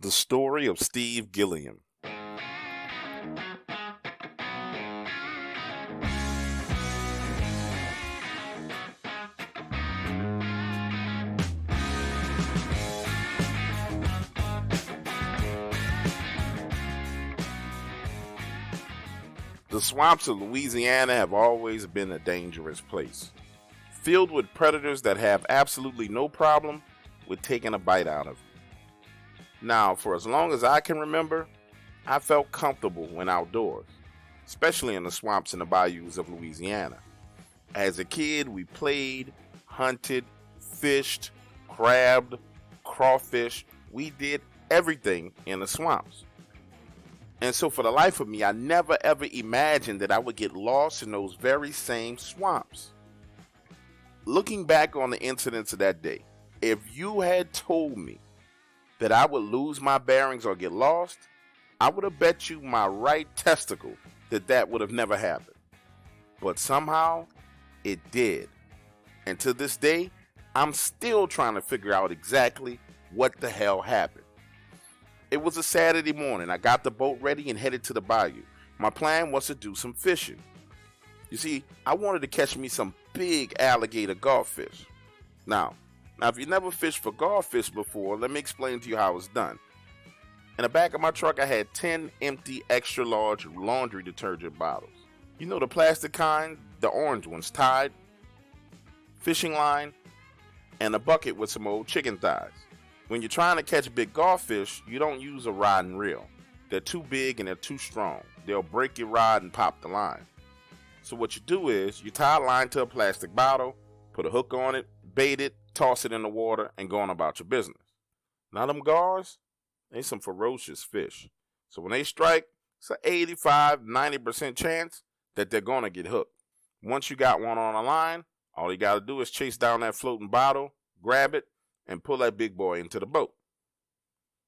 The story of Steve Guillam. The swamps of Louisiana have always been a dangerous place, filled with predators that have absolutely no problem with taking a bite out of you. Now, for as long as I can remember, I felt comfortable when outdoors, especially in the swamps and the bayous of Louisiana. As a kid, we played, hunted, fished, crabbed, crawfish. We did everything in the swamps. And so for the life of me, I never ever imagined that I would get lost in those very same swamps. Looking back on the incidents of that day, if you had told me that I would lose my bearings or get lost, I would have bet you my right testicle that would have never happened. But somehow, it did. And to this day, I'm still trying to figure out exactly what the hell happened. It was a Saturday morning. I got the boat ready and headed to the bayou. My plan was to do some fishing. You see, I wanted to catch me some big alligator garfish. Now, if you never fished for garfish before, let me explain to you how it's done. In the back of my truck, I had 10 empty extra large laundry detergent bottles. You know, the plastic kind, the orange ones, tied, fishing line, and a bucket with some old chicken thighs. When you're trying to catch big garfish, you don't use a rod and reel. They're too big and they're too strong. They'll break your rod and pop the line. So what you do is you tie a line to a plastic bottle, put a hook on it, bait it, toss it in the water, and go on about your business. Now them gars, they some ferocious fish. So when they strike, it's an 85-90% chance that they're going to get hooked. Once you got one on a line, all you got to do is chase down that floating bottle, grab it, and pull that big boy into the boat.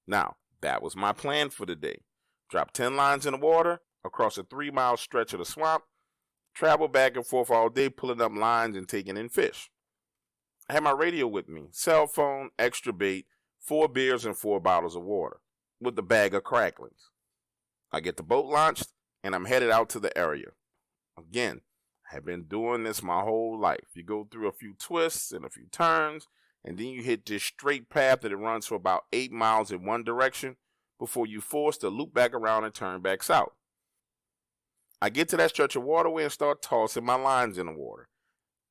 Now, that was my plan for the day. Drop 10 lines in the water across a 3-mile stretch of the swamp, travel back and forth all day pulling up lines and taking in fish. I had my radio with me, cell phone, extra bait, 4 beers and 4 bottles of water, with a bag of cracklings. I get the boat launched and I'm headed out to the area. Again, I have been doing this my whole life. You go through a few twists and a few turns, and then you hit this straight path that it runs for about 8 miles in one direction before you force to loop back around and turn back south. I get to that stretch of waterway and start tossing my lines in the water.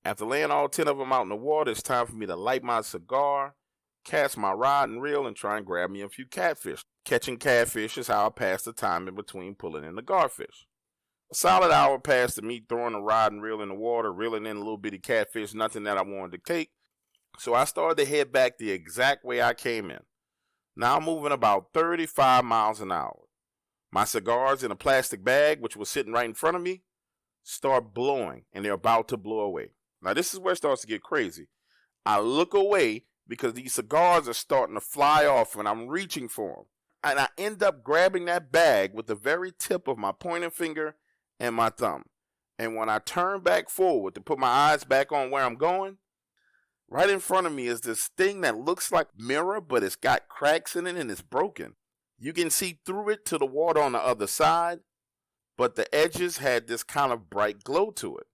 After laying all 10 of them out in the water, it's time for me to light my cigar, cast my rod and reel, and try and grab me a few catfish. Catching catfish is how I pass the time in between pulling in the garfish. A solid hour passed to me throwing the rod and reel in the water, reeling in a little bitty catfish, nothing that I wanted to take. So I started to head back the exact way I came in. Now I'm moving about 35 miles an hour. My cigars in a plastic bag, which was sitting right in front of me, start blowing, and they're about to blow away. Now this is where it starts to get crazy. I look away because these cigars are starting to fly off, and I'm reaching for them. And I end up grabbing that bag with the very tip of my pointer finger and my thumb. And when I turn back forward to put my eyes back on where I'm going, right in front of me is this thing that looks like a mirror, but it's got cracks in it and it's broken. You can see through it to the water on the other side, but the edges had this kind of bright glow to it.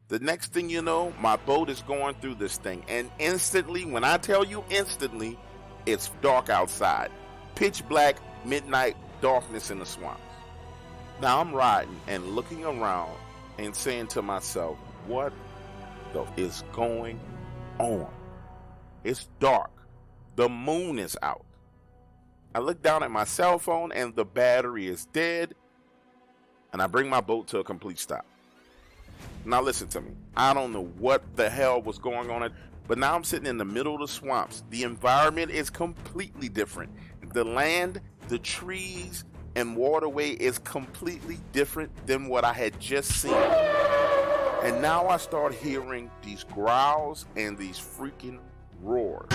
The next thing you know, my boat is going through this thing, and instantly, when I tell you instantly, it's dark outside. Pitch black, midnight darkness in the swamps. Now I'm riding and looking around and saying to myself, what the is going on? It's dark. The moon is out. I look down at my cell phone and the battery is dead, and I bring my boat to a complete stop. Now listen to me. I don't know what the hell was going on, but now I'm sitting in the middle of the swamps. The environment is completely different. The land, the trees, and waterway is completely different than what I had just seen. And now I start hearing these growls and these freaking roars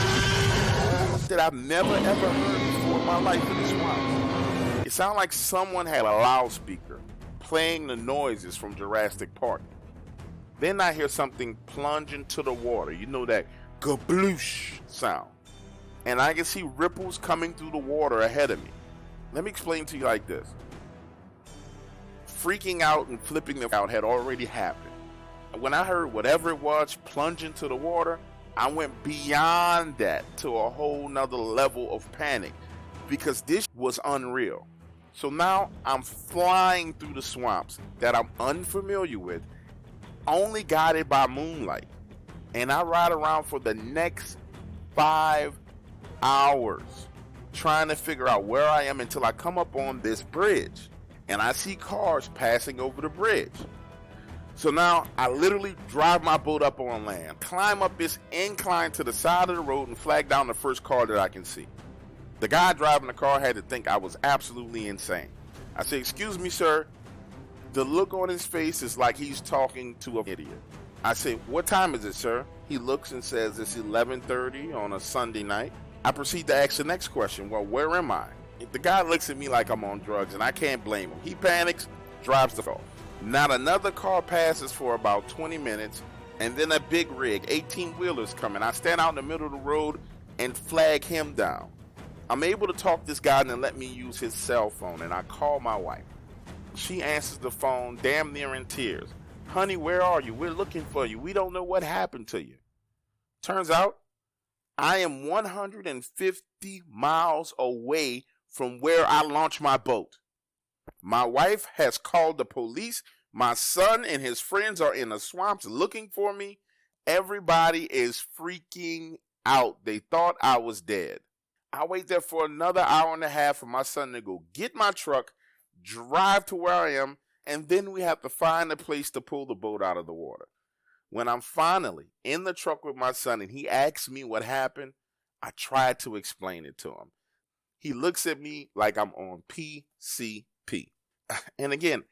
that I've never ever heard before in my life in the swamps. It sounded like someone had a loudspeaker playing the noises from Jurassic Park. Then I hear something plunge into the water. You know that gabloosh sound. and I can see ripples coming through the water ahead of me. Let me explain to you like this. Freaking out and flipping out had already happened. When I heard whatever it was plunge into the water, I went beyond that to a whole nother level of panic because this was unreal. So now I'm flying through the swamps that I'm unfamiliar with, only guided by moonlight. And I ride around for the next 5 hours trying to figure out where I am until I come up on this bridge and I see cars passing over the bridge. So now I literally drive my boat up on land, climb up this incline to the side of the road and flag down the first car that I can see. The guy driving the car had to think I was absolutely insane. I say, "Excuse me, sir." The look on his face is like he's talking to an idiot. I say, "What time is it, sir?" He looks and says it's 11:30 on a Sunday night. I proceed to ask the next question. "Well, where am I?" The guy looks at me like I'm on drugs, and I can't blame him. He panics, drives the car. Not another car passes for about 20 minutes, and then a big rig, 18-wheelers coming. I stand out in the middle of the road and flag him down. I'm able to talk this guy and let me use his cell phone, and I call my wife. She answers the phone damn near in tears. "Honey, where are you? We're looking for you. We don't know what happened to you." Turns out, I am 150 miles away from where I launched my boat. My wife has called the police. My son and his friends are in the swamps looking for me. Everybody is freaking out. They thought I was dead. I wait there for another hour and a half for my son to go get my truck, drive to where I am, and then we have to find a place to pull the boat out of the water. When I'm finally in the truck with my son and he asks me what happened, I try to explain it to him. He looks at me like I'm on PCP. And again,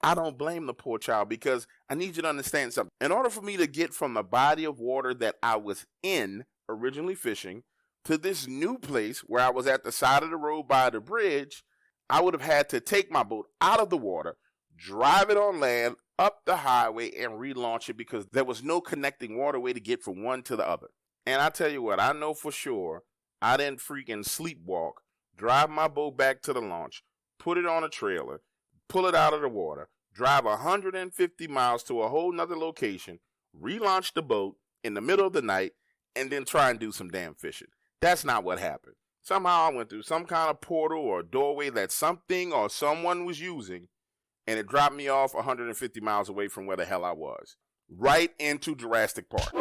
I don't blame the poor child because I need you to understand something. In order for me to get from the body of water that I was in, originally fishing, to this new place where I was at the side of the road by the bridge, I would have had to take my boat out of the water, drive it on land, up the highway, and relaunch it because there was no connecting waterway to get from one to the other. And I tell you what, I know for sure I didn't freaking sleepwalk, drive my boat back to the launch, put it on a trailer, pull it out of the water, drive 150 miles to a whole nother location, relaunch the boat in the middle of the night, and then try and do some damn fishing. That's not what happened. Somehow I went through some kind of portal or doorway that something or someone was using, and it dropped me off 150 miles away from where the hell I was. Right into Jurassic Park.